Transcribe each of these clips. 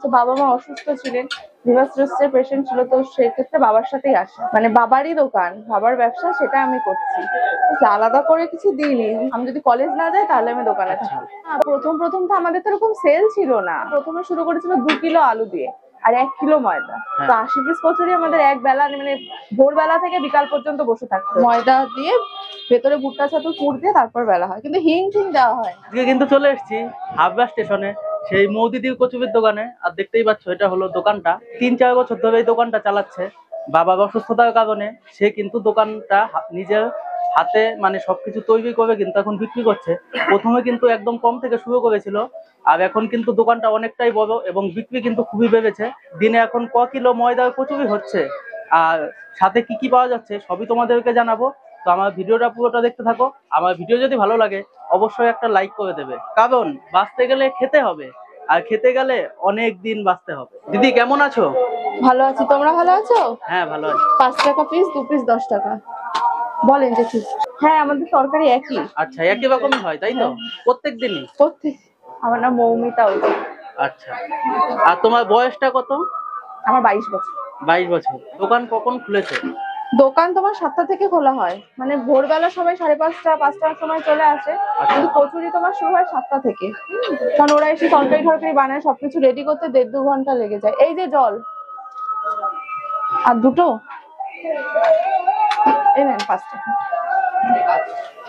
তো বাবা মা অসুস্থ ছিলেন, লিভার সিরোসিসের পেশেন্ট ছিল, তো সেক্ষেত্রে বাবার সাথেই আসে। মানে বাবারই দোকান, বাবার ব্যবসা, সেটা আমি করছি। আলাদা করে কিছু দিইনি। আমি যদি কলেজ না যাই তাহলে আমি দোকানে থাকি। প্রথম প্রথম তো আমাদের তো এরকম সেল ছিল না। প্রথমে শুরু করেছিল 2 কিলো আলু দিয়ে আর 1 কিলো ময়দা। তো 80 পিস কচুরি আমাদের এক বেলা, মানে ভোরবেলা থেকে বিকাল পর্যন্ত বসে থাকতো। ময়দা দিয়ে ভেতরে ভুট্টা ছাতু পুর দিয়ে তারপর বেলা হয়, কিন্তু হিং টিং দেওয়া হয় না। আজকে কিন্তু চলে এসেছি হাবড়া স্টেশনে সেই মৌদিদি কচুরির দোকানে। আর দেখতেই পাচ্ছ এটা হলো দোকানটা। 3-4 বছর ধরে এই দোকানটা চালাচ্ছে। বাবার অসুস্থতার কারণে সে কিন্তু দোকানটা নিজের হাতে মানে সবকিছু তৈরি করে কিন্তু এখন বিক্রি করছে। প্রথমে কিন্তু একদম কম থেকে শুরু করেছিল, আর এখন কিন্তু দোকানটা অনেকটাই বড় এবং বিক্রি কিন্তু খুবই বেড়েছে। দিনে এখন ক কিলো ময়দার কচুরি হচ্ছে আর সাথে কি কি পাওয়া যাচ্ছে সবই তোমাদেরকে জানাবো। তো আমার ভিডিওটা পুরোটা দেখতে থাকো। আমার ভিডিও যদি ভালো লাগে অবশ্যই একটা লাইক করে দেবে, কারণ বাঁচতে গেলে খেতে হবে, আর খেতে গেলে অনেক দিন বাঁচতে হবে। দিদি কেমন আছো? ভালো আছি, তোমরা ভালো আছো? হ্যাঁ ভালো আছি। 5 টাকা পিস, 2 পিস 10 টাকা। বলেন যে ঠিক। হ্যাঁ, আমাদের তরকারি একই। আচ্ছা, একই রকমই হয় তাই তো? প্রত্যেক দিনই? প্রত্যেক। আমার নাম মৌমিতা। আচ্ছা, আর তোমার বয়সটা কত? আমার 22 বছর। 22 বছর। দোকান কখন খুলেছে? দোকান তোমার 7টা থেকে খোলা হয়, মানে ভোরবেলা সবাই 5:30-5টার সময় চলে আসে, কিন্তু কচুরি তোমার শুরু হয় 7টা থেকে। কারণ ওরা এসে তরকারি টরকারি বানায়, সবকিছু রেডি করতে 1.5-2 ঘন্টা লেগে যায়। এই যে জল আর দুটো এই নেন 5 টাকা।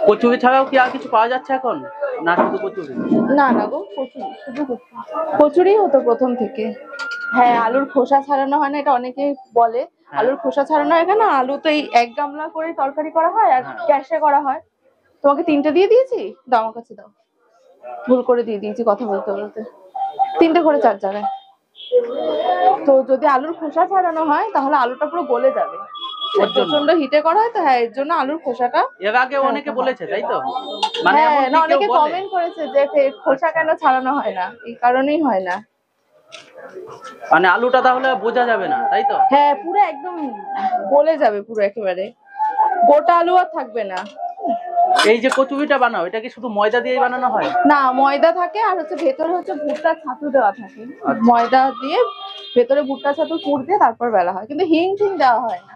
কচুরি ছাড়াও কি আর কিছু পাওয়া যাচ্ছে এখন, না শুধু কচুরি? না না গো, কচুরি শুধু কচুরি হতো প্রথম থেকে। হ্যাঁ, আলুর খোসা ছাড়ানো হয় না, এটা অনেকে বলে। আলুর খোসা ছাড়ানো হয় কেন? আলু তো এই 1 গামলা করে তরকারি করা হয় আর গ্যাসে করা হয়। তোমাকে 3টে দিয়ে দিয়েছি, দাও আমার কাছে দাও। ভুল করে দিয়ে দিয়েছি কথা বলতে বলতে। 3টে করে 4 জায়গায়। তো যদি আলুর খোসা ছাড়ানো হয় তাহলে আলুটা পুরো গলে যাবে। প্রচন্ড হিটে করা হয় তো, হ্যাঁ, এর জন্য আলুর খোসাটা। এর আগে অনেকে বলেছে তাই তো, মানে হ্যাঁ, না, অনেকে বলে কমেন্ট করেছে যে খোসা কেন ছাড়ানো হয় না, এই কারণেই হয় না। মানে আলুটা তাহলে বোঝা যাবে না তাই তো? হ্যাঁ, পুরো একদম গলে যাবে, পুরো একেবারে গোটা আলু আর থাকবে না। এই যে কচুরিটা বানাও, এটা কি শুধু ময়দা দিয়েই বানানো হয়? না, ময়দা থাকে আর ভেতরে ভুট্টা ছাতু দেওয়া থাকে। ময়দা দিয়ে ভেতরে ভুট্টা ছাতু পুর দিয়ে তারপর বেলা হয়, কিন্তু হিং টিং দেওয়া হয় না।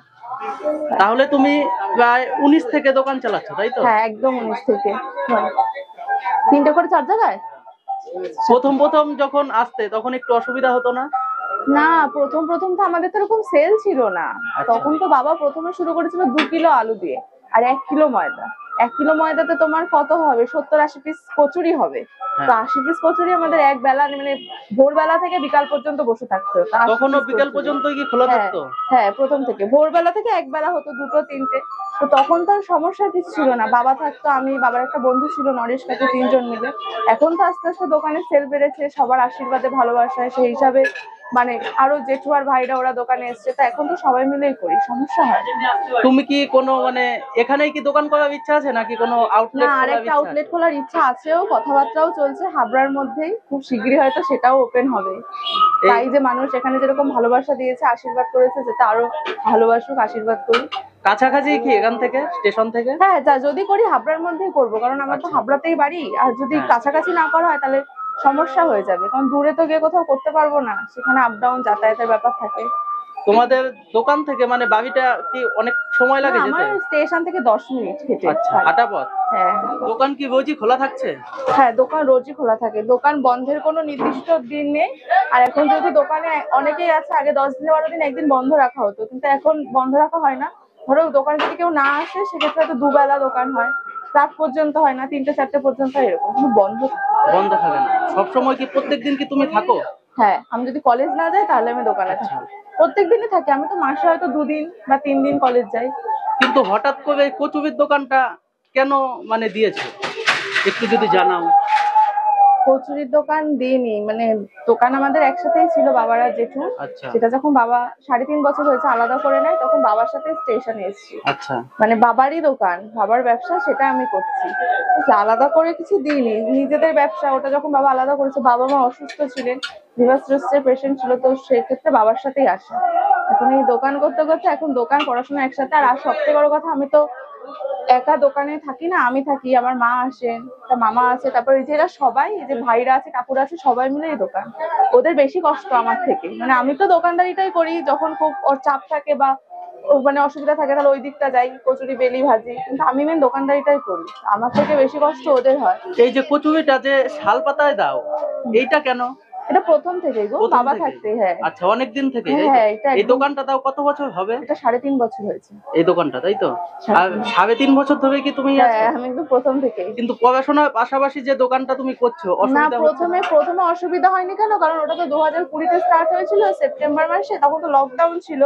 তাহলে তুমি প্রায় 19 থেকে দোকান চালাচ্ছ তাই তো? হ্যাঁ, একদম 19 থেকে। 3টে করে 4 জায়গায়। প্রথম প্রথম যখন আসতে তখন একটু অসুবিধা হতো না? না, প্রথম প্রথম তো আমাদের তো এরকম সেল ছিল না। তখন তো বাবা প্রথমে শুরু করেছিল 2 কিলো আলু দিয়ে আর 1 কিলো ময়দা। 1 কিলো ময়দাতে তোমার কত হবে? 70-80 পিস কচুরি হবে। তো 80 পিস কচুরি আমাদের এক বেলা, মানে ভোরবেলা থেকে বিকাল পর্যন্ত বসে থাকতো। তখনও বিকাল পর্যন্ত কি খোলা থাকতো? হ্যাঁ, প্রথম থেকে ভোরবেলা থেকে এক বেলা হতো, 2-3টে। তো তখন তো সমস্যা কিছু ছিল না, বাবা থাকতো, আমি, বাবার একটা বন্ধু ছিল নরেশ কাকু, 3জন মিলে। এখন তো আস্তে আস্তে দোকানে সেল বেড়েছে, সবার আশীর্বাদে ভালোবাসায়, সেই হিসাবে মানে আরো জেঠু আর ভাইরা ওরা দোকানে এসছে, তো এখন তো সবাই মিলেই করি, সমস্যা হয়। তুমি কি কোনো মানে এখানেই কি দোকান করার ইচ্ছা আছে নাকি কোনো আউটলেট? না, আরেকটা আউটলেট খোলার ইচ্ছা আছেও, কথাবার্তাও চলছে হাবড়ার মধ্যেই, খুব শীঘ্রই হয়তো সেটাও ওপেন হবে। তাই যে মানুষ এখানে যেরকম ভালোবাসা দিয়েছে, আশীর্বাদ করেছে, যেটা আরো ভালোবাসুক, আশীর্বাদ করি। কাছাকাছি কি এখান থেকে, স্টেশন থেকে? হ্যাঁ, যদি করি হাবড়ার মধ্যেই করবো, কারণ আমার তো হাবড়াতেই বাড়ি। আর যদি কাছাকাছি না করা হয় তাহলে সমস্যা হয়ে যাবে, কারণ দূরে তো গিয়ে কোথাও করতে পারবো না, সেখানে আপ ডাউন যাতায়াতের ব্যাপার থাকে। তোমাদের দোকান থেকে মানে বাড়িটা কি অনেক সময় লাগে যেতে? আমার স্টেশন থেকে 10 মিনিট হেঁটে। আচ্ছা, হাঁটা পথ। হ্যাঁ। দোকান কি রোজই খোলা থাকছে? হ্যাঁ, দোকান রোজই খোলা থাকে, দোকান বন্ধের কোনো নির্দিষ্ট দিন নেই। আর এখন যেহেতু দোকানে অনেকেই আছে, আগে 10 দিন 12 দিন একদিন বন্ধ রাখা হতো, কিন্তু এখন বন্ধ রাখা হয় না। ধরো দোকানে যদি কেউ না আসে সেক্ষেত্রে হয়তো দুবেলা দোকান হয়, রাত পর্যন্ত হয় না, 3টে-4টে পর্যন্ত এরকম, কিন্তু বন্ধ থাকে না সবসময়। কি প্রত্যেকদিন কি তুমি থাকো? হ্যাঁ, আমি যদি কলেজ না যাই তাহলে আমি দোকানে থাকি। প্রত্যেক দিনই থাকি, আমি তো মাসে হয়তো 2 দিন বা 3 দিন কলেজ যাই। কিন্তু হঠাৎ করে কচুরির দোকানটা কেন মানে দিয়েছে, একটু যদি জানাও। কচুরির দোকান দিইনি, মানে দোকান আমাদের একসাথেই ছিল, বাবার আর জেঠুর। সেটা যখন বাবা 3.5 বছর হয়েছে আলাদা করে নেয়, তখন বাবার সাথে স্টেশনে এসেছি। আচ্ছা, মানে বাবারই দোকান, বাবার ব্যবসা, সেটা আমি করছি। আলাদা করে কিছু দিইনি, নিজেদের ব্যবসা। ওটা যখন বাবা আলাদা করেছে, বাবা মা অসুস্থ ছিলেন, লিভার সিরোসিসের পেশেন্ট ছিল, তো সেক্ষেত্রে বাবার সাথেই আসে। এখন এই দোকান করতে করতে এখন দোকান, পড়াশোনা একসাথে। আর সবথেকে বড় কথা, আমি তো একা দোকানে থাকি না, আমি থাকি, আমার মা আসেন, একটা মামা আছে, তারপরে এই যে এরা সবাই, এই যে ভাইরা আছে, কাকুরা আছে, সবাই মিলে এই দোকান। ওদের বেশি কষ্ট আমার থেকে, মানে আমি তো দোকানদারিটাই করি, যখন খুব ওর চাপ থাকে বা মানে অসুবিধা থাকে তাহলে ওই দিকটা যাই, কচুরি বেলি ভাজি, কিন্তু আমি মেন দোকানদারিটাই করি, আমার থেকে বেশি কষ্ট ওদের হয়। এই যে কচুরিটা যে শাল পাতায় দাও, এইটা কেন? এটা প্রথম থেকেই গো, প্রথম বাবা থেকেই? থাকতে। হ্যাঁ আচ্ছা, অনেক দিন থেকে। হ্যাঁ, এটা এই একদম। দোকানটা তাও কত বছর হবে? এটা 3.5 বছর হয়েছে। এই দোকানটা, তাই তো? আর 3.5 3.5 বছর ধরে কি তুমি আছো? হ্যাঁ, আমি একদম প্রথম থেকেই। কিন্তু পড়াশোনার পাশাপাশি যে দোকানটা তুমি করছো, না, অসুবিধা হচ্ছে না? প্রথমে অসুবিধা হয়নি কেন, কারণ ওটা তো 2020-তে স্টার্ট হয়েছিল সেপ্টেম্বর মাসে, তখন তো লকডাউন ছিল।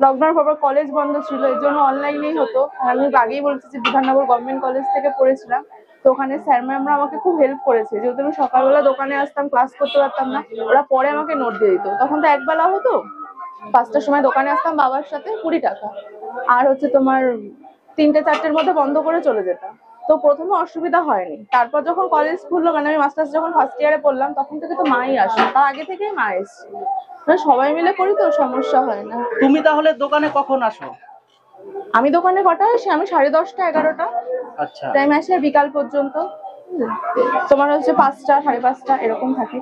লকডাউনের পর কলেজ বন্ধ ছিল, এর জন্য অনলাইনেই হতো। আর আমি আগেই বলছি যে বিধাননগর গভর্নমেন্ট কলেজ থেকে পড়েছিলাম, তো ওখানে স্যার ম্যামরা আমাকে খুব হেল্প করেছে, যেহেতু আমি সকালবেলা দোকানে আসতাম, ক্লাস করতে পারতাম না, ওরা পরে আমাকে নোট দিয়ে দিত। তখন তো একবেলা হতো, 5টার সময় দোকানে আসতাম বাবার সাথে, 20 টাকা, আর হচ্ছে তোমার 3টে-4টের মধ্যে বন্ধ করে চলে যেতাম। তো প্রথমে অসুবিধা হয়নি, তারপর যখন কলেজ খুললো, মানে আমি মাস্টার্স যখন ফার্স্ট ইয়ারে পড়লাম, তখন থেকে তো মাই আসে, তার আগে থেকেই মা এসছে, মানে সবাই মিলে করি তো সমস্যা হয় না। তুমি তাহলে দোকানে কখন আসো? আমি দোকানে কটা আসি, আমি 10:30, 11টা আচ্ছা, টাইম আসি, আর বিকাল পর্যন্ত তোমার হচ্ছে 5টা, 5:30 এরকম থাকে,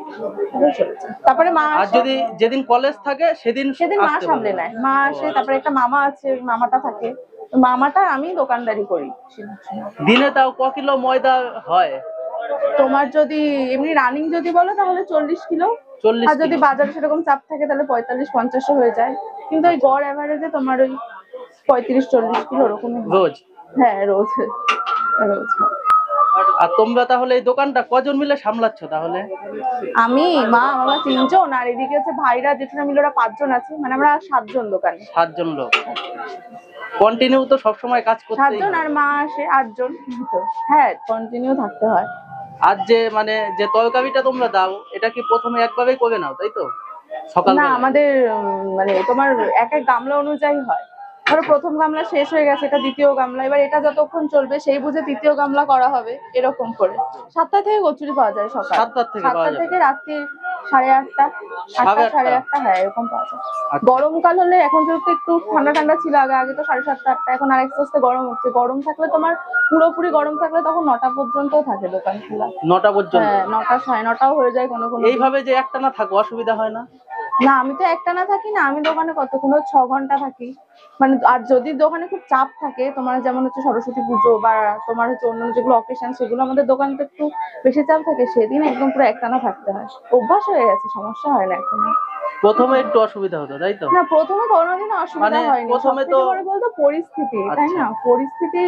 তারপরে চলে যায়। তারপরে মা আর আসে, যদি যেদিন কলেজ থাকে সেদিন সেদিন মা আসতে সামলে পারবে? নেয়, মা আসে, তারপরে একটা মামা আছে, ওই মামাটা থাকে, ওই মামাটা, আমি দোকানদারি করি। দিনে তাও কিলো ময়দা হয়? তোমার যদি এমনি রানিং যদি বলো তাহলে 40 কিলো, 40 আর যদি কিলো বাজারে সেরকম চাপ থাকে তাহলে 45-50 হয়ে যায়, কিন্তু ওই গড় অ্যাভারেজে তোমার ওই 35-40 কিলো ওরকমই হয়। রোজ? হ্যাঁ, রোজ রোজ। আর তোমরা তাহলে এই দোকানটা কজন মিলে সামলাচ্ছ তাহলে? আমি, মা, মামা 3জন, আর এদিকে হচ্ছে ভাইরা জেঠুরা মিলে ওরা 5জন আছে, মানে আমরা 7জন দোকানে। 7জন লোক কন্টিনিউ তো সবসময় কাজ করতেই 7জন, হয়। আর মা আসে 8জন। হ্যাঁ, কন্টিনিউ থাকতে হয়। আর যে মানে যে তরকারিটা তোমরা দাও, এটা কি প্রথমে একভাবেই করে নাও, তাই তো? না, সকালবেলা? আমাদের মানে তোমার এক এক গামলা অনুযায়ী হয়। ধরো প্রথম গামলা শেষ হয়ে গেছে, এটা দ্বিতীয় গামলা, এবার এটা যতক্ষণ চলবে সেই বুঝে তৃতীয় গামলা করা হবে, এরকম করে। 7টা থেকে কচুরি পাওয়া যায় সকাল, 7টা থেকে পাওয়া 7টা যাবে? থেকে রাত্রি 8:30, 8টা, 8:30, হ্যাঁ এরকম পাওয়া যায়। আচ্ছা। গরমকাল হলে, এখন যেহেতু একটু ঠান্ডা ঠান্ডা ছিল, আগে আগে তো 7:30, 8টা, এখন আর আস্তে আস্তে গরম হচ্ছে। গরম থাকলে তোমার পুরোপুরি গরম থাকলে তখন 9টা পর্যন্ত থাকে দোকান খোলা। 9টা পর্যন্ত? হ্যাঁ, 9টা, 9:30 হয়ে যায় কোনো কোনো দিন। এইভাবে যে একটানা থাকো, অসুবিধা হয় না? না, আমি তো একটানা থাকি না, আমি দোকানে কতক্ষণ, 6 ঘন্টা থাকি। মানে আর যদি দোকানে খুব চাপ থাকে, তোমার যেমন হচ্ছে সরস্বতী পুজো বা তোমার হচ্ছে অন্যান্য যেগুলো অকেশন, সেগুলো আমাদের দোকানে তো একটু বেশি চাপ থাকে, সেদিন একদম পুরো একটানা থাকতে হয়। অভ্যাস হয়ে গেছে, সমস্যা হয় না এখন। প্রথমে একটু অসুবিধা হতো, তাই তো? না, প্রথমে কোনোদিনও অসুবিধা মানে হয়নি। প্রথমে সবথেকে তো বড় বলতো পরিস্থিতি, তাই আচ্ছা। না? পরিস্থিতি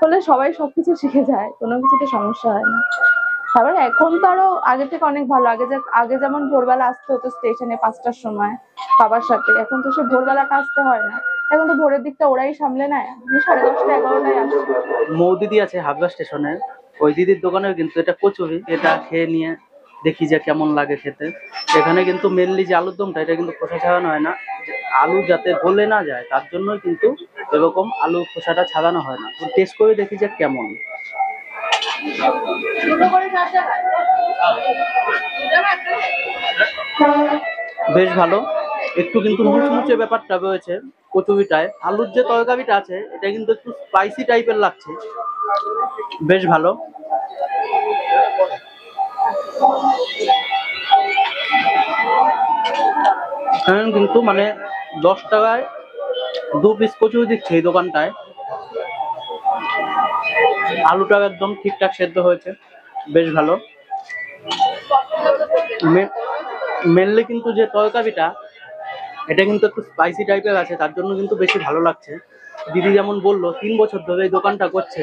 হলে সবাই সবকিছু শিখে যায়, কোনো কিছুতে সমস্যা হয় না। তারপরে এখন তো আরো আগে থেকে অনেক ভালো। আগে যেমন ভোরবেলা আসতে হতো স্টেশনে 5টার সময় বাবার সাথে, এখন তো সে ভোরবেলাটা আসতে হয় না, এখন তো ভোরের দিকটা ওরাই সামলে নেয়, আমি 10:30, 11টায় আসি। দিদি আছে হাবড়া স্টেশনে, ওই দিদির দোকানেও কিন্তু এটা কচুরি, এটা খেয়ে নিয়ে দেখি যে কেমন লাগে খেতে। এখানে কিন্তু মেনলি যে আলুর দমটা, এটা কিন্তু খোসা ছাড়ানো হয় না, যে আলু যাতে গলে না যায় তার জন্যই কিন্তু এরকম আলু খোসাটা ছাড়ানো হয় না। টেস্ট করে দেখি যে কেমন। বেশ ভালো, একটু কিন্তু মুচমুচে ব্যাপারটা রয়েছে কচুরিটায়। আলুর যে তরকারিটা আছে এটা কিন্তু একটু স্পাইসি টাইপের লাগছে, বেশ ভালো। এখন কিন্তু মানে 10 টাকায় 2 পিস কচুরি দিচ্ছে এই দোকানটায়। আলুটাও একদম ঠিকঠাক সেদ্ধ হয়েছে, বেশ ভালো। মেনলি কিন্তু যে তরকারিটা, এটা কিন্তু একটু স্পাইসি টাইপের আছে, তার জন্য কিন্তু বেশি ভালো লাগছে। দিদি যেমন বললো 3 বছর ধরে এই দোকানটা করছে,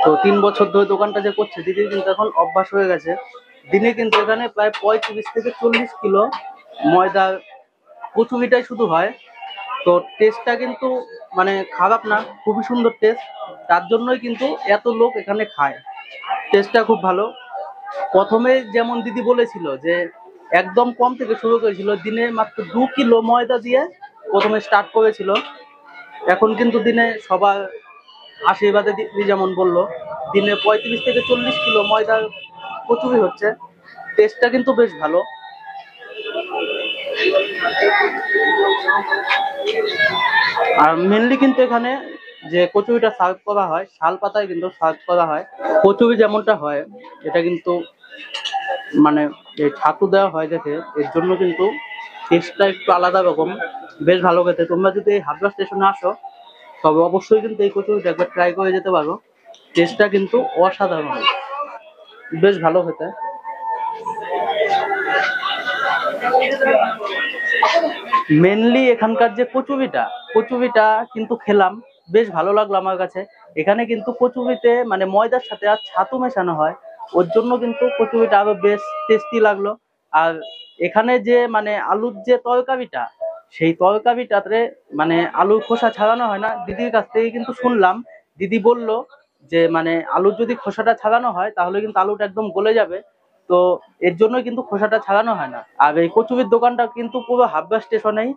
তো 3 বছর ধরে দোকানটা যে করছে, দিদির কিন্তু এখন অভ্যাস হয়ে গেছে। দিনে কিন্তু এখানে প্রায় 35 থেকে 40 কিলো ময়দার কচুরিটাই শুধু হয়। তো টেস্টটা কিন্তু মানে খারাপ না, খুবই সুন্দর টেস্ট, তার জন্যই কিন্তু এত লোক এখানে খায়। টেস্টটা খুব ভালো। প্রথমে যেমন দিদি বলেছিল যে একদম কম থেকে শুরু করেছিল, দিনে মাত্র 2 কিলো ময়দা দিয়ে প্রথমে স্টার্ট করেছিল। এখন কিন্তু দিনে সবার আশীর্বাদে দিদি যেমন বললো, দিনে 35 থেকে 40 কিলো ময়দার কচুরি হচ্ছে। টেস্টটা কিন্তু বেশ ভালো। আর মেনলি কিন্তু এখানে যে কচুরিটা সার্ভ করা হয় শাল পাতায় কিন্তু সার্ভ করা হয়। কচুরি যেমনটা হয় এটা কিন্তু মানে এই ছাতু দেওয়া হয় দেখে এর জন্য কিন্তু টেস্টটা একটু আলাদা রকম, বেশ ভালো খেতে। তোমরা যদি এই হাবড়া স্টেশনে আসো তবে অবশ্যই কিন্তু এই কচুরিটা একবার ট্রাই করে যেতে পারো। টেস্টটা কিন্তু অসাধারণ, বেশ ভালো খেতে। মেনলি এখানকার যে কচুরিটা কিন্তু খেলাম, বেশ ভালো লাগলো আমার কাছে। এখানে কিন্তু কচুরিতে মানে ময়দার সাথে আর ছাতু মেশানো হয়, ওর জন্য কিন্তু কচুরিটা আরো বেশ টেস্টি লাগলো। আর এখানে যে মানে আলুর যে তরকারিটা, সেই তরকারিটাতে মানে আলুর খোসা ছাড়ানো হয় না। দিদির কাছ থেকে কিন্তু শুনলাম, দিদি বলল যে মানে আলুর যদি খোসাটা ছাড়ানো হয় তাহলে কিন্তু আলুটা একদম গলে যাবে, তো এর জন্য কিন্তু খোসাটা ছাড়ানো হয় না। আর এই কচুরির দোকানটা কিন্তু পুরো হাবড়া স্টেশনেই।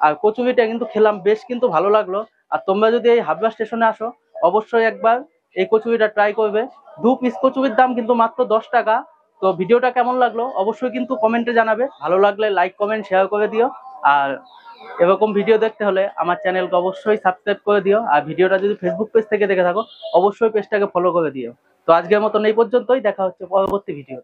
আর কচুরিটা কিন্তু খেলাম, বেশ কিন্তু ভালো লাগলো। আর তোমরা যদি এই হাবড়া স্টেশনে আসো অবশ্যই একবার এই কচুরিটা ট্রাই করবে। 2 পিস কচুরির দাম কিন্তু মাত্র 10 টাকা। তো ভিডিওটা কেমন লাগলো অবশ্যই কিন্তু কমেন্টে জানাবে, ভালো লাগলে লাইক কমেন্ট শেয়ার করে দিও। আর এরকম ভিডিও দেখতে হলে আমার চ্যানেলকে অবশ্যই সাবস্ক্রাইব করে দিও। আর ভিডিওটা যদি ফেসবুক পেজ থেকে দেখে থাকো অবশ্যই পেজটাকে ফলো করে দিও। তো আজকের মতন এই পর্যন্তই, দেখা হচ্ছে পরবর্তী ভিডিও।